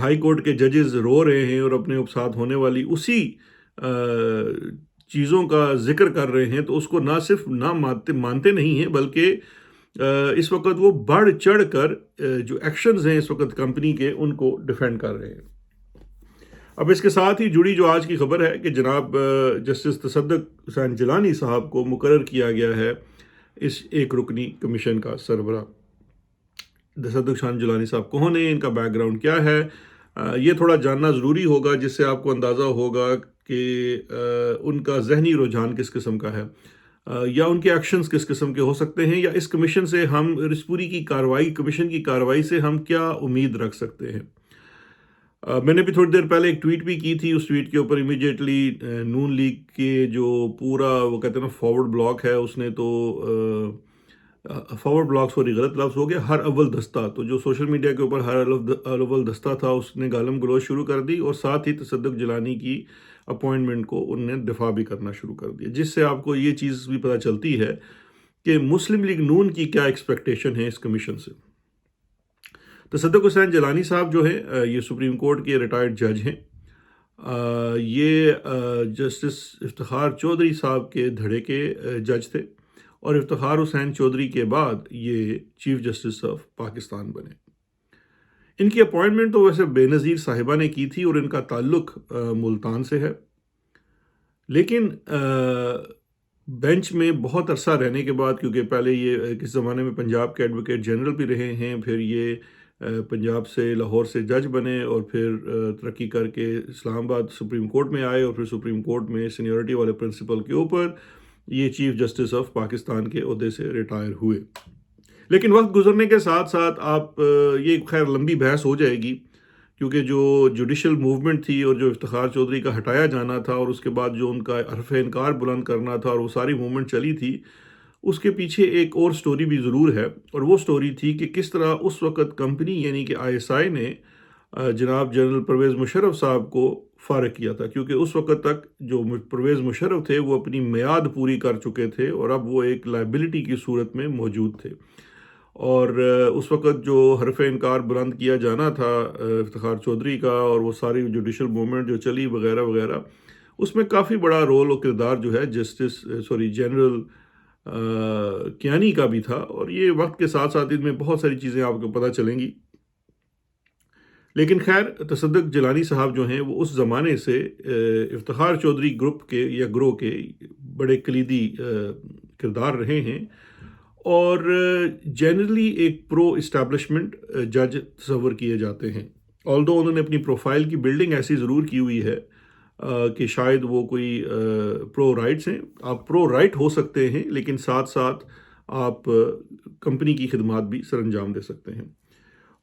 High court کے ججز رو رہے ہیں اور اپنے ساتھ ہونے والی اسی چیزوں کا ذکر کر رہے ہیں، تو اس کو نہ صرف نہ مانتے نہیں ہیں، بلکہ اس وقت وہ بڑھ چڑھ کر جو ایکشنز ہیں اس وقت کمپنی کے، ان کو ڈیفینڈ کر رہے ہیں۔ اب اس کے ساتھ ہی جڑی جو آج کی خبر ہے کہ جناب جسٹس تصدق حسین جیلانی صاحب کو مقرر کیا گیا ہے اس ایک رکنی کمیشن کا سربراہ۔ تصدق حسین جیلانی صاحب کون ہیں، ان کا بیک گراؤنڈ کیا ہے، یہ تھوڑا جاننا ضروری ہوگا، جس سے آپ کو اندازہ ہوگا کہ ان کا ذہنی رجحان کس قسم کا ہے، یا ان کے ایکشنز کس قسم کے ہو سکتے ہیں، یا اس کمیشن سے ہم اس پوری کی کارروائی، کمیشن کی کارروائی سے ہم کیا امید رکھ سکتے ہیں۔ میں نے بھی تھوڑی دیر پہلے ایک ٹویٹ بھی کی تھی، اس ٹویٹ کے اوپر امیڈیٹلی نون لیگ کے جو پورا وہ کہتے ہیں نا فارورڈ بلاک ہے، اس نے تو فارورڈ بلاک سوری غلط لفظ ہو گیا، ہر اول دستہ، تو جو سوشل میڈیا کے اوپر ہر اول دستہ تھا اس نے گالم گلوچ شروع کر دی، اور ساتھ ہی تصدق جیلانی کی اپوائنٹمنٹ کو ان نے دفاع بھی کرنا شروع کر دیا، جس سے آپ کو یہ چیز بھی پتہ چلتی ہے کہ مسلم لیگ نون کی کیا ایکسپیکٹیشن ہے اس کمیشن سے۔ تصدق حسین جیلانی صاحب جو ہیں یہ سپریم کورٹ کے ریٹائرڈ جج ہیں، یہ جسٹس افتخار چودھری صاحب کے دھڑے کے جج تھے، اور افتخار حسین چودھری کے بعد یہ چیف جسٹس آف پاکستان بنے۔ ان کی اپوائنٹمنٹ تو ویسے بے نظیر صاحبہ نے کی تھی، اور ان کا تعلق ملتان سے ہے، لیکن بینچ میں بہت عرصہ رہنے کے بعد، کیونکہ پہلے یہ کس زمانے میں پنجاب کے ایڈوکیٹ جنرل بھی رہے ہیں، پھر یہ پنجاب سے لاہور سے جج بنے، اور پھر ترقی کر کے اسلام آباد سپریم کورٹ میں آئے، اور پھر سپریم کورٹ میں سینیورٹی والے پرنسپل کے اوپر یہ چیف جسٹس آف پاکستان کے عہدے سے ریٹائر ہوئے۔ لیکن وقت گزرنے کے ساتھ ساتھ آپ یہ خیر لمبی بحث ہو جائے گی، کیونکہ جو جوڈیشل موومنٹ تھی اور جو افتخار چودھری کا ہٹایا جانا تھا، اور اس کے بعد جو ان کا حرف انکار بلند کرنا تھا، اور وہ ساری موومنٹ چلی تھی، اس کے پیچھے ایک اور سٹوری بھی ضرور ہے، اور وہ سٹوری تھی کہ کس طرح اس وقت کمپنی یعنی کہ ISI نے جناب جنرل پرویز مشرف صاحب کو فارغ کیا تھا، کیونکہ اس وقت تک جو پرویز مشرف تھے وہ اپنی میعاد پوری کر چکے تھے، اور اب وہ ایک لائبلٹی کی صورت میں موجود تھے، اور اس وقت جو حرف انکار بلند کیا جانا تھا افتخار چودھری کا، اور وہ ساری جوڈیشل موومنٹ جو چلی وغیرہ وغیرہ، اس میں کافی بڑا رول و کردار جو ہے جنرل کیانی کا بھی تھا، اور یہ وقت کے ساتھ ساتھ ان میں بہت ساری چیزیں آپ کو پتہ چلیں گی۔ لیکن خیر تصدق جیلانی صاحب جو ہیں وہ اس زمانے سے افتخار چودھری گروپ کے یا گروہ کے بڑے کلیدی کردار رہے ہیں، اور جنرلی ایک پرو اسٹیبلشمنٹ جج تصور کیے جاتے ہیں، آلدو انہوں نے اپنی پروفائل کی بلڈنگ ایسی ضرور کی ہوئی ہے کہ شاید وہ کوئی پرو رائٹس ہیں، آپ پرو رائٹ ہو سکتے ہیں، لیکن ساتھ ساتھ آپ کمپنی کی خدمات بھی سر انجام دے سکتے ہیں۔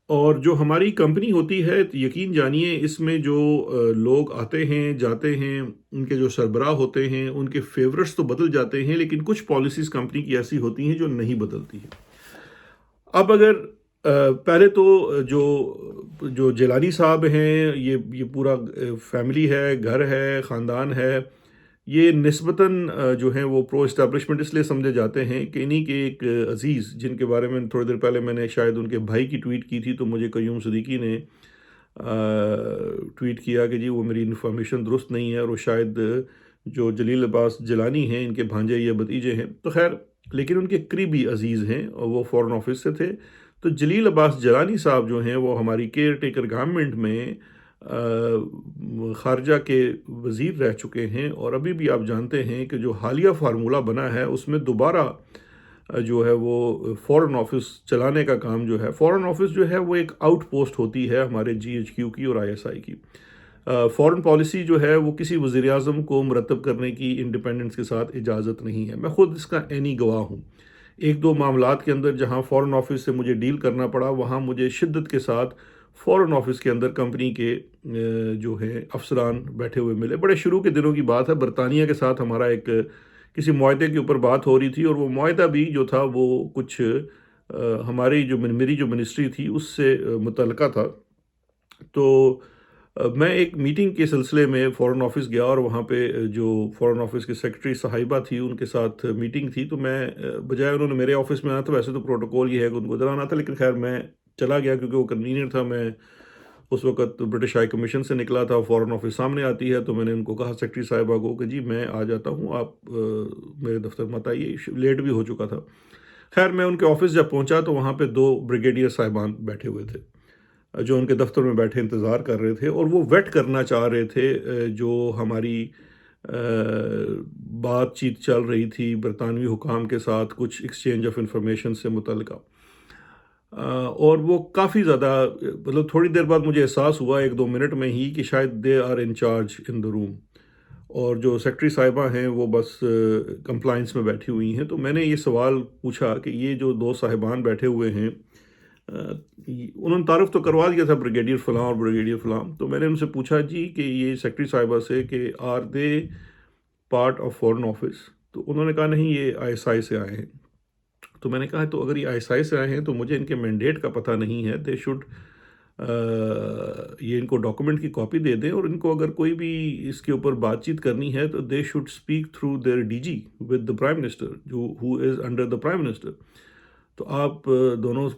اور جو ہماری کمپنی ہوتی ہے، یقین جانیے اس میں جو لوگ آتے ہیں جاتے ہیں، ان کے جو سربراہ ہوتے ہیں، ان کے فیورٹس تو بدل جاتے ہیں، لیکن کچھ پالیسیز کمپنی کی ایسی ہوتی ہیں جو نہیں بدلتی ہیں۔ اب اگر پہلے تو جو جیلانی صاحب ہیں، یہ پورا فیملی ہے، گھر ہے، خاندان ہے، یہ نسبتاً جو ہیں وہ پرو اسٹیبلشمنٹ اس لیے سمجھے جاتے ہیں کہ انہی کے ایک عزیز، جن کے بارے میں تھوڑی دیر پہلے میں نے شاید ان کے بھائی کی ٹویٹ کی تھی، تو مجھے قیوم صدیقی نے ٹویٹ کیا کہ جی وہ میری انفارمیشن درست نہیں ہے، اور وہ شاید جو جلیل عباس جیلانی ہیں ان کے بھانجے یا بھتیجے ہیں، تو خیر لیکن ان کے قریبی عزیز ہیں، اور وہ فارن آفس سے تھے۔ تو جلیل عباس جیلانی صاحب جو ہیں وہ ہماری کیئر ٹیکر گورنمنٹ میں خارجہ کے وزیر رہ چکے ہیں، اور ابھی بھی آپ جانتے ہیں کہ جو حالیہ فارمولہ بنا ہے اس میں دوبارہ جو ہے وہ فورن آفس چلانے کا کام جو ہے، فورن آفس جو ہے وہ ایک آؤٹ پوسٹ ہوتی ہے ہمارے GHQ کی اور ISI کی۔ فورن پالیسی جو ہے وہ کسی وزیر اعظم کو مرتب کرنے کی انڈیپینڈنس کے ساتھ اجازت نہیں ہے، میں خود اس کا عینی گواہ ہوں۔ ایک دو معاملات کے اندر جہاں فورن آفس سے مجھے ڈیل کرنا پڑا، وہاں مجھے شدت کے ساتھ فورن آفس کے اندر کمپنی کے جو ہیں افسران بیٹھے ہوئے ملے۔ بڑے شروع کے دنوں کی بات ہے، برطانیہ کے ساتھ ہمارا ایک کسی معاہدے کے اوپر بات ہو رہی تھی، اور وہ معاہدہ بھی جو تھا وہ کچھ میری جو منسٹری تھی اس سے متعلقہ تھا۔ تو میں ایک میٹنگ کے سلسلے میں فورن آفس گیا، اور وہاں پہ جو فورن آفس کے سیکرٹری صاحبہ تھی ان کے ساتھ میٹنگ تھی، تو میں بجائے انہوں نے میرے آفس میں آنا تھا، ویسے تو پروٹوکول یہ ہے کہ ان کو ادھر آنا تھا، لیکن خیر میں چلا گیا کیونکہ وہ کنوینئر تھا، میں اس وقت برٹش ہائی کمیشن سے نکلا تھا، فورن آفس سامنے آتی ہے، تو میں نے ان کو کہا سیکرٹری صاحبہ کو کہ جی میں آ جاتا ہوں، آپ میرے دفتر مت آئیے، لیٹ بھی ہو چکا تھا۔ خیر میں ان کے آفس جب پہنچا تو وہاں پہ 2 بریگیڈیئر صاحبان بیٹھے ہوئے تھے، جو ان کے دفتر میں بیٹھے انتظار کر رہے تھے، اور وہ ویٹ کرنا چاہ رہے تھے جو ہماری بات چیت چل رہی تھی برطانوی حکام کے ساتھ کچھ ایکسچینج آف انفارمیشن سے متعلقہ۔ اور وہ کافی زیادہ، مطلب تھوڑی دیر بعد مجھے احساس ہوا 1-2 منٹ میں ہی کہ شاید دے آر ان چارج ان دا روم، اور جو سیکرٹری صاحبہ ہیں وہ بس کمپلائنس میں بیٹھی ہوئی ہیں۔ تو میں نے یہ سوال پوچھا کہ یہ جو 2 صاحبان بیٹھے ہوئے ہیں، انہوں نے تعارف تو کروا دیا تھا بریگیڈیئر فلاں اور بریگیڈیئر فلاں، تو میں نے ان سے پوچھا جی کہ یہ سیکرٹری صاحبہ سے کہ are they part of foreign office? تو انہوں نے کہا نہیں، یہ ISI سے آئے ہیں۔ تو میں نے کہا تو اگر یہ ISI سے آئے ہیں تو مجھے ان کے مینڈیٹ کا پتہ نہیں ہے، دے شوڈ یہ ان کو ڈاکومنٹ کی کاپی دے دیں، اور ان کو اگر کوئی بھی اس کے اوپر بات چیت کرنی ہے تو they should speak through their DG with the prime minister who is under the prime minister. تو آپ دونوں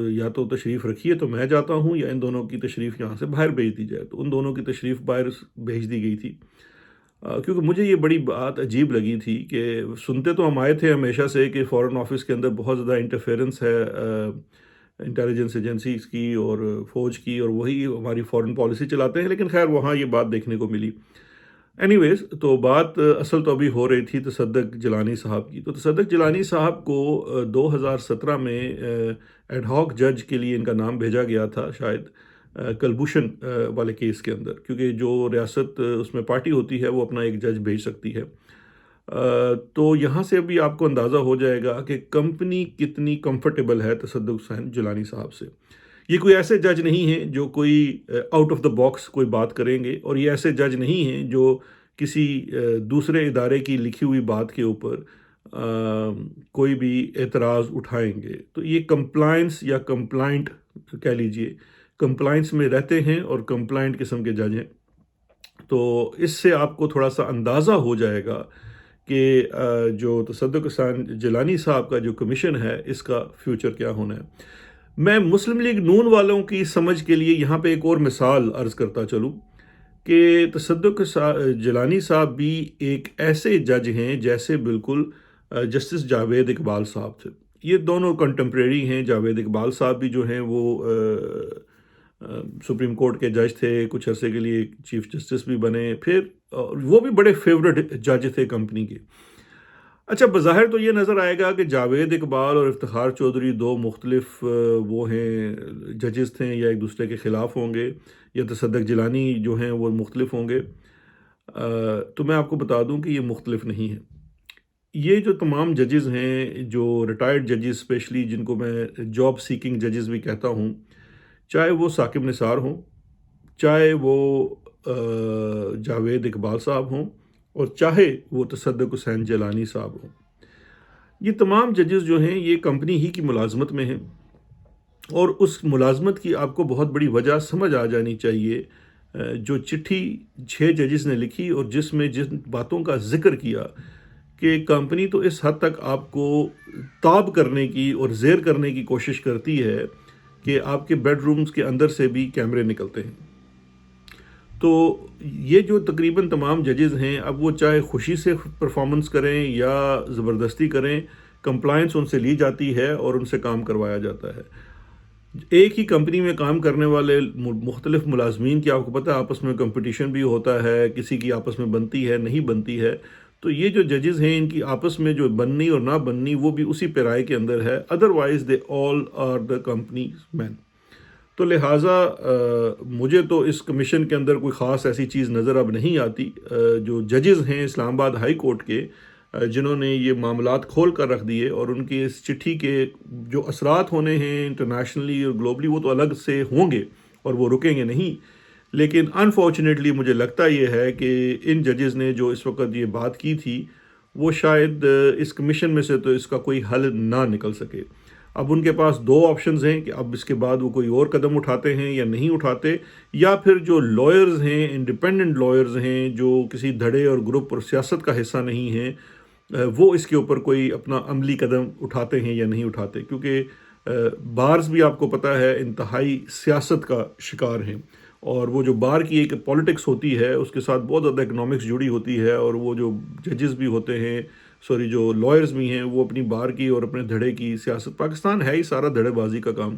یا تو تشریف رکھیے تو میں جاتا ہوں، یا ان دونوں کی تشریف یہاں سے باہر بھیج دی جائے۔ تو ان دونوں کی تشریف باہر بھیج دی گئی تھی، کیونکہ مجھے یہ بڑی بات عجیب لگی تھی کہ سنتے تو ہم آئے تھے ہمیشہ سے کہ فورن آفس کے اندر بہت زیادہ انٹرفیئرنس ہے انٹیلیجنس ایجنسیز کی اور فوج کی، اور وہی ہماری فورن پالیسی چلاتے ہیں، لیکن خیر وہاں یہ بات دیکھنے کو ملی۔ اینی ویز، تو بات اصل تو ابھی ہو رہی تھی تصدق جیلانی صاحب کی۔ تو تصدق جیلانی صاحب کو 2017 میں ایڈ ہاک جج کے لیے ان کا نام بھیجا گیا تھا، شاید کلبھوشن والے کیس کے اندر، کیونکہ جو ریاست اس میں پارٹی ہوتی ہے وہ اپنا ایک جج بھیج سکتی ہے۔ تو یہاں سے ابھی آپ کو اندازہ ہو جائے گا کہ کمپنی کتنی کمفرٹیبل ہے تصدق حسین جیلانی صاحب سے۔ یہ کوئی ایسے جج نہیں ہیں جو کوئی آؤٹ آف دا باکس کوئی بات کریں گے، اور یہ ایسے جج نہیں ہیں جو کسی دوسرے ادارے کی لکھی ہوئی بات کے اوپر کوئی بھی اعتراض اٹھائیں گے۔ تو یہ کمپلائنس یا کمپلائنٹ کہہ لیجئے، کمپلائنس میں رہتے ہیں اور کمپلائنٹ قسم کے جج ہیں۔ تو اس سے آپ کو تھوڑا سا اندازہ ہو جائے گا کہ جو تصدق حسین جیلانی صاحب کا جو کمیشن ہے اس کا فیوچر کیا ہونا ہے۔ میں مسلم لیگ نون والوں کی سمجھ کے لیے یہاں پہ ایک اور مثال عرض کرتا چلوں کہ تصدق جیلانی صاحب بھی ایک ایسے جج ہیں جیسے بالکل جسٹس جاوید اقبال صاحب تھے۔ یہ دونوں کنٹمپریری ہیں۔ جاوید اقبال صاحب بھی جو ہیں وہ سپریم کورٹ کے جج تھے، کچھ عرصے کے لیے چیف جسٹس بھی بنے، پھر وہ بھی بڑے فیورٹ جج تھے کمپنی کے۔ اچھا، بظاہر تو یہ نظر آئے گا کہ جاوید اقبال اور افتخار چودھری 2 مختلف وہ ہیں ججز تھے، یا ایک دوسرے کے خلاف ہوں گے، یا تصدق جیلانی جو ہیں وہ مختلف ہوں گے۔ تو میں آپ کو بتا دوں کہ یہ مختلف نہیں ہیں۔ یہ جو تمام ججز ہیں، جو ریٹائرڈ ججز اسپیشلی، جن کو میں جاب سیکنگ ججز بھی کہتا ہوں، چاہے وہ ثاقب نثار ہوں، چاہے وہ جاوید اقبال صاحب ہوں، اور چاہے وہ تصدق حسین جیلانی صاحب ہوں، یہ تمام ججز جو ہیں یہ کمپنی ہی کی ملازمت میں ہیں، اور اس ملازمت کی آپ کو بہت بڑی وجہ سمجھ آ جانی چاہیے۔ جو چٹھی 6 ججز نے لکھی اور جس میں جن باتوں کا ذکر کیا کہ کمپنی تو اس حد تک آپ کو تاب کرنے کی اور زیر کرنے کی کوشش کرتی ہے کہ آپ کے بیڈ رومز کے اندر سے بھی کیمرے نکلتے ہیں۔ تو یہ جو تقریباً تمام ججز ہیں، اب وہ چاہے خوشی سے پرفارمنس کریں یا زبردستی کریں، کمپلائنس ان سے لی جاتی ہے اور ان سے کام کروایا جاتا ہے۔ ایک ہی کمپنی میں کام کرنے والے مختلف ملازمین کی آپ کو پتہ ہے آپس میں کمپٹیشن بھی ہوتا ہے، کسی کی آپس میں بنتی ہے، نہیں بنتی ہے۔ تو یہ جو ججز ہیں ان کی آپس میں جو بننی اور نہ بننی وہ بھی اسی پیرائے کے اندر ہے، otherwise they all are the company men. تو لہٰذا مجھے تو اس کمیشن کے اندر کوئی خاص ایسی چیز نظر اب نہیں آتی۔ جو ججز ہیں اسلام آباد ہائی کورٹ کے، جنہوں نے یہ معاملات کھول کر رکھ دیے، اور ان کی اس چٹھی کے جو اثرات ہونے ہیں انٹرنیشنلی اور گلوبلی وہ تو الگ سے ہوں گے اور وہ رکیں گے نہیں، لیکن انفارچونیٹلی مجھے لگتا یہ ہے کہ ان ججز نے جو اس وقت یہ بات کی تھی وہ شاید اس کمیشن میں سے تو اس کا کوئی حل نہ نکل سکے۔ اب ان کے پاس 2 آپشنز ہیں کہ اب اس کے بعد وہ کوئی اور قدم اٹھاتے ہیں یا نہیں اٹھاتے، یا پھر جو لائرز ہیں، انڈیپینڈنٹ لائرز ہیں، جو کسی دھڑے اور گروپ اور سیاست کا حصہ نہیں ہیں، وہ اس کے اوپر کوئی اپنا عملی قدم اٹھاتے ہیں یا نہیں اٹھاتے، کیونکہ بارز بھی آپ کو پتہ ہے انتہائی سیاست کا شکار ہیں، اور وہ جو بار کی ایک پالیٹکس ہوتی ہے اس کے ساتھ بہت زیادہ اکنامکس جڑی ہوتی ہے، اور وہ جو ججز بھی ہوتے ہیں، سوری جو لائرز بھی ہیں، وہ اپنی بار کی اور اپنے دھڑے کی سیاست، پاکستان ہے ہی سارا دھڑے بازی کا کام،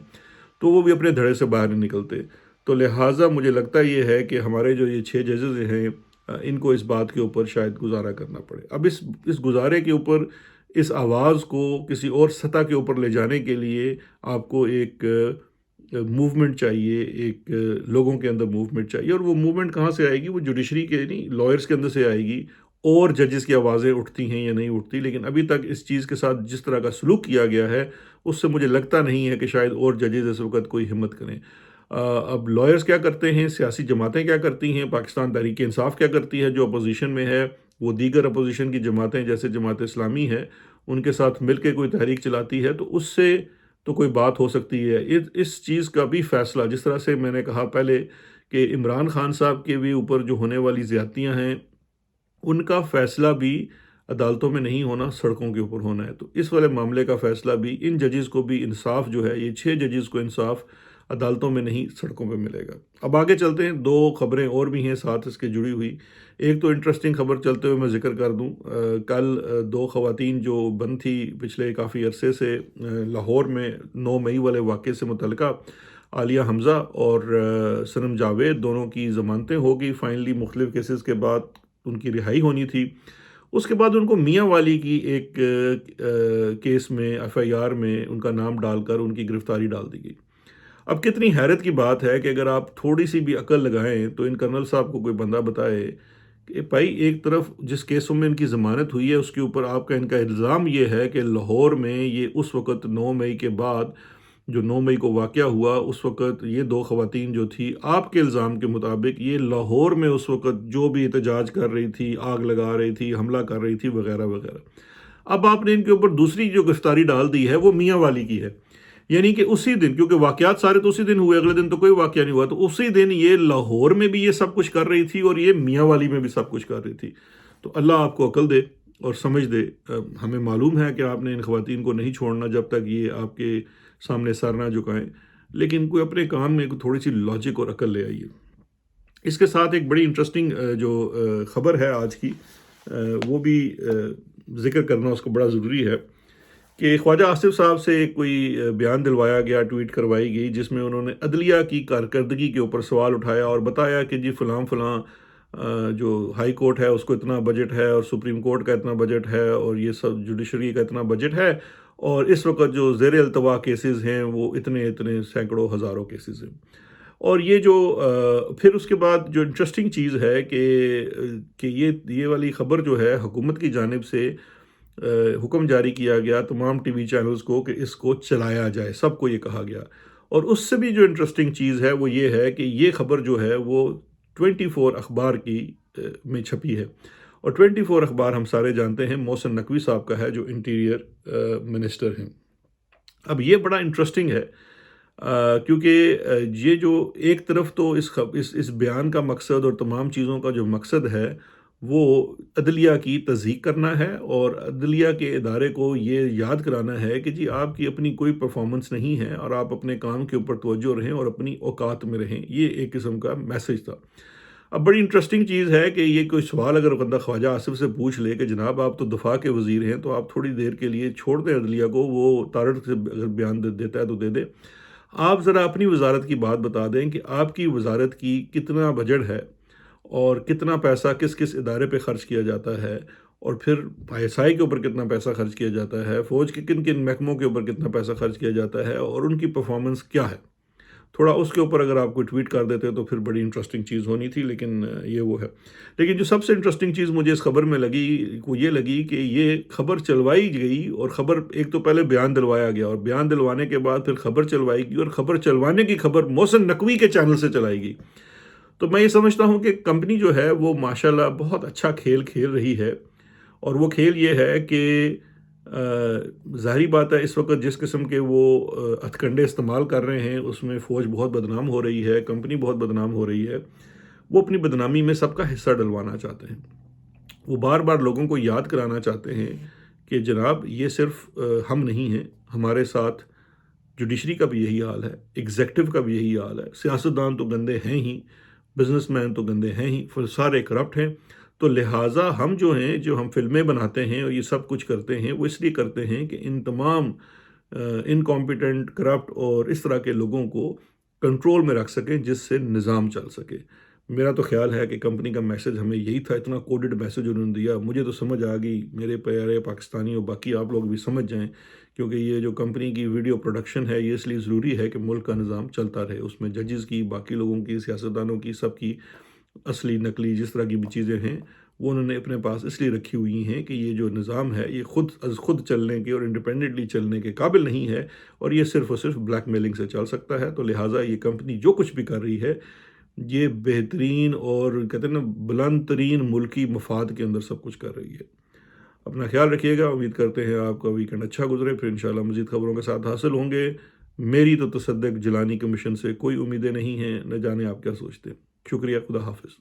تو وہ بھی اپنے دھڑے سے باہر نہیں نکلتے. تو لہٰذا مجھے لگتا یہ ہے کہ ہمارے جو یہ 6 ججز ہیں، ان کو اس بات کے اوپر شاید گزارا کرنا پڑے. اب اس گزارے کے اوپر، اس آواز کو کسی اور سطح کے اوپر لے جانے کے لیے آپ کو ایک موومنٹ چاہیے، ایک لوگوں کے اندر موومنٹ چاہیے. اور وہ موومنٹ کہاں سے آئے گی؟ وہ جوڈیشری کے نہیں، لائرز کے اندر سے آئے گی. اور ججز کی آوازیں اٹھتی ہیں یا نہیں اٹھتی، لیکن ابھی تک اس چیز کے ساتھ جس طرح کا سلوک کیا گیا ہے اس سے مجھے لگتا نہیں ہے کہ شاید اور ججز اس وقت کوئی ہمت کریں. اب لائرز کیا کرتے ہیں، سیاسی جماعتیں کیا کرتی ہیں، پاکستان تحریک انصاف کیا کرتی ہے جو اپوزیشن میں ہے، وہ دیگر اپوزیشن کی جماعتیں جیسے جماعت اسلامی ہے ان کے ساتھ مل کے کوئی تحریک چلاتی ہے، تو اس سے تو کوئی بات ہو سکتی ہے. اس چیز کا بھی فیصلہ، جس طرح سے میں نے کہا پہلے کہ عمران خان صاحب کے بھی اوپر جو ہونے والی زیادتیاں ہیں ان کا فیصلہ بھی عدالتوں میں نہیں ہونا، سڑکوں کے اوپر ہونا ہے. تو اس والے معاملے کا فیصلہ بھی ان ججز کو بھی انصاف جو ہے، یہ 6 ججز کو انصاف عدالتوں میں نہیں سڑکوں پہ ملے گا. اب آگے چلتے ہیں، 2 خبریں اور بھی ہیں ساتھ اس کے جڑی ہوئی. ایک تو انٹرسٹنگ خبر چلتے ہوئے میں ذکر کر دوں، کل 2 خواتین جو بند تھی پچھلے کافی عرصے سے لاہور میں 9 مئی والے واقعے سے متعلقہ، عالیہ حمزہ اور صنم جاوید دونوں کی ضمانتیں ہو گئی فائنلی، مختلف کیسز کے بعد ان کی رہائی ہونی تھی. اس کے بعد ان کو میاں والی کی ایک کیس میں FIR میں ان کا نام ڈال کر ان کی گرفتاری ڈال دی گئی. اب کتنی حیرت کی بات ہے کہ اگر آپ تھوڑی سی بھی عقل لگائیں تو ان کرنل صاحب کو کوئی بندہ بتائے کہ بھائی ایک طرف جس کیسوں میں ان کی ضمانت ہوئی ہے اس کے اوپر آپ کا ان کا الزام یہ ہے کہ لاہور میں یہ اس وقت 9 مئی کے بعد، جو 9 مئی کو واقعہ ہوا اس وقت یہ 2 خواتین جو تھی آپ کے الزام کے مطابق یہ لاہور میں اس وقت جو بھی احتجاج کر رہی تھی، آگ لگا رہی تھی، حملہ کر رہی تھی وغیرہ وغیرہ. اب آپ نے ان کے اوپر دوسری جو گرفتاری ڈال دی ہے وہ میاں والی کی ہے، یعنی کہ اسی دن، کیونکہ واقعات سارے تو اسی دن ہوئے، اگلے دن تو کوئی واقعہ نہیں ہوا، تو اسی دن یہ لاہور میں بھی یہ سب کچھ کر رہی تھی اور یہ میاں والی میں بھی سب کچھ کر رہی تھی. تو اللہ آپ کو عقل دے اور سمجھ دے. ہمیں معلوم ہے کہ آپ نے ان خواتین کو نہیں چھوڑنا جب تک یہ آپ کے سامنے سر نہ جھکائیں، لیکن کوئی اپنے کام میں تھوڑی سی لاجک اور عقل لے آئیے. اس کے ساتھ ایک بڑی انٹرسٹنگ جو خبر ہے آج کی، وہ بھی ذکر کرنا اس کو بڑا ضروری ہے کہ خواجہ آصف صاحب سے کوئی بیان دلوایا گیا، ٹویٹ کروائی گئی، جس میں انہوں نے عدلیہ کی کارکردگی کے اوپر سوال اٹھایا اور بتایا کہ جی فلاں فلاں جو ہائی کورٹ ہے اس کو اتنا بجٹ ہے اور سپریم کورٹ کا اتنا بجٹ ہے اور یہ سب جوڈیشری کا اتنا بجٹ ہے، اور اس وقت جو زیر التوا کیسز ہیں وہ اتنے سینکڑوں ہزاروں کیسز ہیں. اور یہ جو پھر اس کے بعد جو انٹرسٹنگ چیز ہے کہ یہ والی خبر جو ہے حکومت کی جانب سے حکم جاری کیا گیا تمام ٹی وی چینلز کو کہ اس کو چلایا جائے، سب کو یہ کہا گیا. اور اس سے بھی جو انٹرسٹنگ چیز ہے وہ یہ ہے کہ یہ خبر جو ہے وہ 24 اخبار کی میں چھپی ہے، اور 24 اخبار ہم سارے جانتے ہیں محسن نقوی صاحب کا ہے جو انٹیریئر منسٹر ہیں. اب یہ بڑا انٹرسٹنگ ہے کیونکہ یہ جو ایک طرف تو اس بیان کا مقصد اور تمام چیزوں کا جو مقصد ہے وہ عدلیہ کی تصدیق کرنا ہے اور عدلیہ کے ادارے کو یہ یاد کرانا ہے کہ جی آپ کی اپنی کوئی پرفارمنس نہیں ہے اور آپ اپنے کام کے اوپر توجہ رہیں اور اپنی اوقات میں رہیں. یہ ایک قسم کا میسج تھا. اب بڑی انٹرسٹنگ چیز ہے کہ یہ کوئی سوال اگر بندہ خواجہ آصف سے پوچھ لے کہ جناب آپ تو دفاع کے وزیر ہیں تو آپ تھوڑی دیر کے لیے چھوڑ دیں عدلیہ کو، وہ تارڑ سے اگر بیان دیتا ہے تو دے دے. آپ ذرا اپنی وزارت کی بات بتا دیں کہ آپ کی وزارت کی کتنا بجٹ ہے اور کتنا پیسہ کس کس ادارے پہ خرچ کیا جاتا ہے، اور پھر ISI کے اوپر کتنا پیسہ خرچ کیا جاتا ہے، فوج کے کن کن محکموں کے اوپر کتنا پیسہ خرچ کیا جاتا ہے اور ان کی پرفارمنس کیا ہے. تھوڑا اس کے اوپر اگر آپ کوئی ٹویٹ کر دیتے تو پھر بڑی انٹرسٹنگ چیز ہونی تھی، لیکن یہ وہ ہے. لیکن جو سب سے انٹرسٹنگ چیز مجھے اس خبر میں لگی وہ یہ لگی کہ یہ خبر چلوائی گئی، اور خبر ایک تو پہلے بیان دلوایا گیا اور بیان دلوانے کے بعد پھر خبر چلوائی گئی، اور خبر چلوانے کی خبر محسن نقوی کے چینل سے چلائی گئی. تو میں یہ سمجھتا ہوں کہ کمپنی جو ہے وہ ماشاءاللہ بہت اچھا کھیل کھیل رہی ہے، اور وہ کھیل یہ ہے کہ ظاہری بات ہے اس وقت جس قسم کے وہ ہتھ کنڈے استعمال کر رہے ہیں اس میں فوج بہت بدنام ہو رہی ہے، کمپنی بہت بدنام ہو رہی ہے. وہ اپنی بدنامی میں سب کا حصہ ڈلوانا چاہتے ہیں. وہ بار بار لوگوں کو یاد کرانا چاہتے ہیں کہ جناب یہ صرف ہم نہیں ہیں، ہمارے ساتھ جوڈیشری کا بھی یہی حال ہے، ایگزیکٹو کا بھی یہی حال ہے، سیاستدان تو گندے ہیں ہی، بزنس مین تو گندے ہیں ہی، پھر سارے کرپٹ ہیں۔ تو لہٰذا ہم جو ہیں، جو ہم فلمیں بناتے ہیں اور یہ سب کچھ کرتے ہیں، وہ اس لیے کرتے ہیں کہ ان تمام انکمپیٹنٹ، کرپٹ اور اس طرح کے لوگوں کو کنٹرول میں رکھ سکیں جس سے نظام چل سکے۔ میرا تو خیال ہے کہ کمپنی کا میسج ہمیں یہی تھا، اتنا کوڈڈ میسج انہوں نے دیا، مجھے تو سمجھ آ گئی، میرے پیارے پاکستانی اور باقی آپ لوگ بھی سمجھ جائیں، کیونکہ یہ جو کمپنی کی ویڈیو پروڈکشن ہے یہ اس لیے ضروری ہے کہ ملک کا نظام چلتا رہے، اس میں ججز کی، باقی لوگوں کی، سیاستدانوں کی، سب کی اصلی نقلی جس طرح کی بھی چیزیں ہیں وہ انہوں نے اپنے پاس اس لیے رکھی ہوئی ہیں کہ یہ جو نظام ہے یہ خود از خود چلنے کے اور انڈیپینڈنٹلی چلنے کے قابل نہیں ہے، اور یہ صرف اور صرف بلیک میلنگ سے چل سکتا ہے۔ تو لہٰذا یہ کمپنی جو کچھ بھی کر رہی ہے یہ بہترین اور کہتے ہیں نا بلند ترین ملکی مفاد کے اندر سب کچھ کر رہی ہے۔ اپنا خیال رکھیے گا، امید کرتے ہیں آپ کا ویکنڈ اچھا گزرے، پھر انشاءاللہ مزید خبروں کے ساتھ حاصل ہوں گے۔ میری تو تصدق جیلانی کمیشن سے کوئی امیدیں نہیں ہیں، نہ جانے آپ کیا سوچتے ہیں۔ شکریہ، خدا حافظ۔